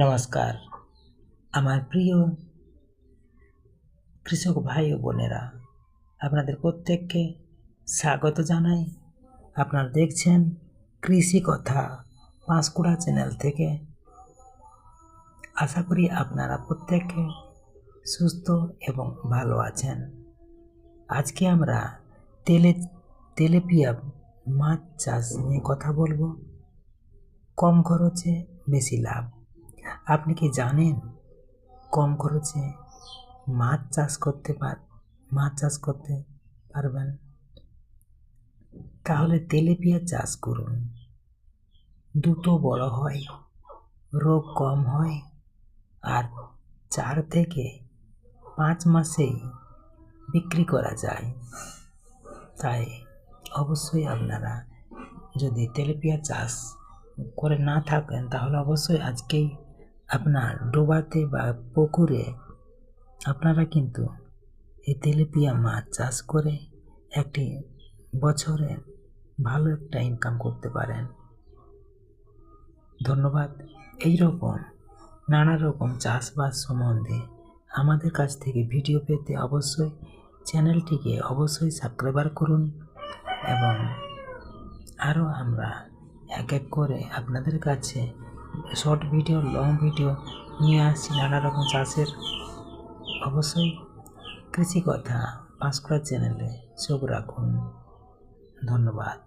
নমস্কার আমার প্রিয় কৃষক ভাই ও বোনেরা, আপনাদের প্রত্যেককে স্বাগত জানাই। আপনারা দেখছেন কৃষি কথা পাঁশকুড়া চ্যানেল থেকে। আশা করি আপনারা প্রত্যেকে সুস্থ এবং ভালো আছেন। আজকে আমরা তেলাপিয়া মাছ চাষ নিয়ে কথা বলবো। কম খরচে বেশি লাভ। আপনি কি জানেন কম খরচে মাছ চাষ করতে পারবেন? তাহলে তেলাপিয়া চাষ করুন। দ্রুত বড় হয়, রোগ কম হয়, আর 4 থেকে 5 মাসেই বিক্রি করা যায়। তাই অবশ্যই আপনারা যদি তেলাপিয়া চাষ করে না থাকেন, তাহলে অবশ্যই আজকেই আপনার ডোবাতে বা পুকুরে আপনারা কিন্তু এই তেলাপিয়া মাছ চাষ করে একটি বছরে ভালো একটা ইনকাম করতে পারেন। ধন্যবাদ। এইরকম নানা রকম চাষবাস সম্বন্ধে আমাদের কাছ থেকে ভিডিও পেতে অবশ্যই চ্যানেলটিকে সাবস্ক্রাইব করুন, এবং আরও আমরা এক এক করে আপনাদের কাছে শর্ট ভিডিও, লং ভিডিও নিয়ে আসছি নানা রকম চাষের। অবশ্যই কৃষি কথা পাঁশকুড়া চ্যানেলে চোখ রাখুন। ধন্যবাদ।